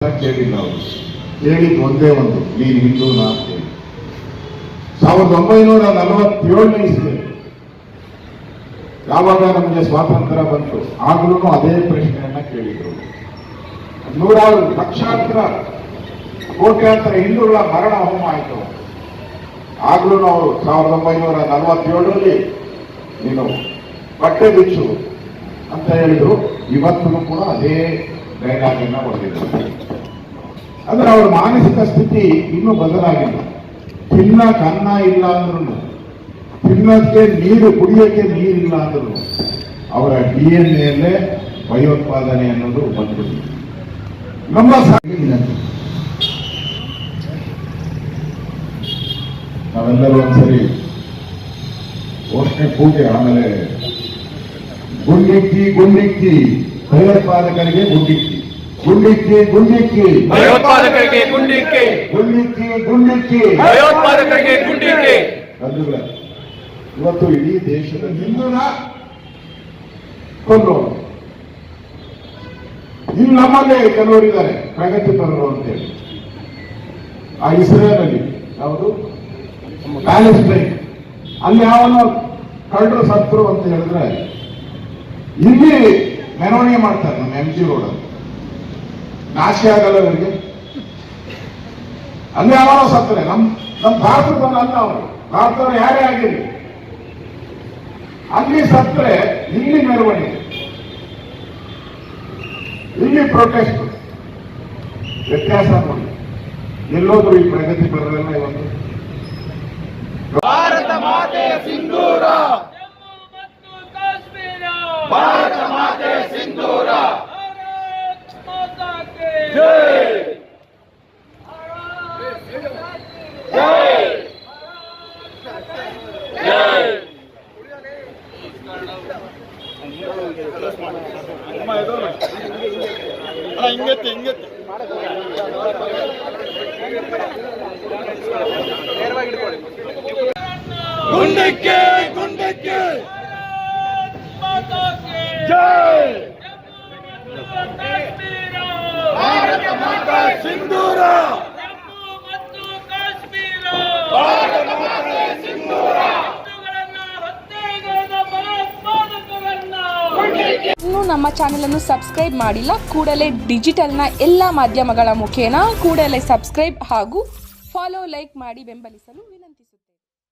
ಕೇಳಿಲ್ಲ ಅವರು. ಹೇಳಿದ್ದು ಒಂದೇ ಒಂದು, ನೀನು ಹಿಂದೂನಾ ಅಂತ ಹೇಳಿ. 1947ನೇ ಇಸ್ವಿಯಲ್ಲಿ ಯಾವಾಗ ನಮಗೆ ಸ್ವಾತಂತ್ರ್ಯ ಬಂತು ಆಗಲೂ ಅದೇ ಪ್ರಶ್ನೆಯನ್ನ ಕೇಳಿದ್ರು. ನೂರಾರು ಲಕ್ಷಾಂತರ ಕೋಟ್ಯಾಂತರ ಹಿಂದೂಗಳ ಮರಣ ಹೋಮ ಆಯಿತು. ಆಗ್ಲೂ ಅವರು 1947ರಲ್ಲಿ ನೀನು ಬಟ್ಟೆ ಬಿಚ್ಚು ಅಂತ ಹೇಳಿದ್ರು. ಇವತ್ತು ಕೂಡ ಅದೇ ಡೈಲಾಗ್ ಅನ್ನ ಹೊಡೆದಿದ್ದಾರೆ. ಅಂದ್ರೆ ಅವರ ಮಾನಸಿಕ ಸ್ಥಿತಿ ಇನ್ನೂ ಬದಲಾಗಿಲ್ಲ. ತಿನ್ನಕ್ಕೆ ಅನ್ನ ಇಲ್ಲ ಅಂದ್ರೂ, ತಿನ್ನಕ್ಕೆ ನೀರು, ಕುಡಿಯೋಕ್ಕೆ ನೀರಿಲ್ಲ ಅಂದ್ರು ಅವರ DNA ಭಯೋತ್ಪಾದನೆ ಅನ್ನೋದು ಬಂದ್ಬಿಟ್ಟಿದೆ. ನಮ್ಮ ನಾವೆಲ್ಲರೂ ಒಂದ್ಸರಿ ಘೋಷಣೆ ಕೂಗಿ ಆಮೇಲೆ ಗುಂಡಿಕ್ಕಿ ಭಯೋತ್ಪಾದಕರಿಗೆ ಗುಂಡಿಕ್ಕಿ ಭಯೋತ್ಪಾದಕರಿಗೆ ಗುಂಡಿಕ್ಕಿ ಭಯೋತ್ಪಾದಕರಿಗೆ ಗುಂಡಿಕ್ಕಿ. ಇವತ್ತು ಇಡೀ ದೇಶದ ಹಿಂದೂನ ಕೊಂದ್ರು. ಇಲ್ಲಿ ನಮ್ಮಲ್ಲೇ ಕೆಲವರಿದ್ದಾರೆ ಪ್ರಗತಿಪರರು ಅಂತೇಳಿ. ಆ ಇಸ್ರೇಲ್ ಅಲ್ಲಿ ಯಾವುದು ಪ್ಯಾಲೆಸ್ಟೈನ್ ಅಲ್ಲಿ ಯಾವನೋ ಕಳ್ಳರು ಸತ್ರು ಅಂತ ಹೇಳಿದ್ರೆ ಇಲ್ಲಿ ಮೆರವಣಿಗೆ ಮಾಡ್ತಾರೆ. ನಮ್ಮ MG ರೋಡ್ ಅಲ್ಲಿ ನಾಶಿ ಆಗಲ್ಲ ಅವರಿಗೆ. ಅಲ್ಲಿ ಯಾವನೋ ಸತ್ತರೆ ನಮ್ಮ ಭಾರತದಲ್ಲ ಅವರು, ಭಾರತದವರು ಯಾರೇ ಆಗಿರಲಿ, ಅಲ್ಲಿ ಸತ್ತರೆ ಇಲ್ಲಿ ಮೆರವಣಿಗೆ, ಇಲ್ಲಿ ಪ್ರೊಟೆಸ್ಟ್. ವ್ಯತ್ಯಾಸ ನೋಡಿ. ಎಲ್ಲೋದ್ರು ಈ ಪ್ರಗತಿಪರರೆಲ್ಲ ಇವತ್ತು ಭಾರತ ಮಾತೆಯ ಸಿಂಧೂರ, ಭಾರತ ಮಾತೆಯ ಸಿಂಧೂರ. ಜೈ ಜೈ ಜೈ. ಹಿಂಗತ್ತೆ ಗುಂಡಕ್ಕೆ ಜೈ. ಭಾರತ ಮಾತಾ ಸಿಂಧೂರ, ಭಾರತ ಮಾತಾ ಸಿಂಧೂರ. ಇನ್ನೂ ನಮ್ಮ ಚಾನೆಲ್ ಸಬ್ಸ್ಕ್ರೈಬ್ ಮಾಡಿಲ್ಲ, ಕೂಡಲೇ ಡಿಜಿಟಲ್ನ ಎಲ್ಲ ಮಾಧ್ಯಮಗಳ ಮುಖೇನ ಕೂಡಲೇ ಸಬ್ಸ್ಕ್ರೈಬ್ ಹಾಗೂ ಫಾಲೋ, ಲೈಕ್ ಮಾಡಿ ಬೆಂಬಲಿಸಲು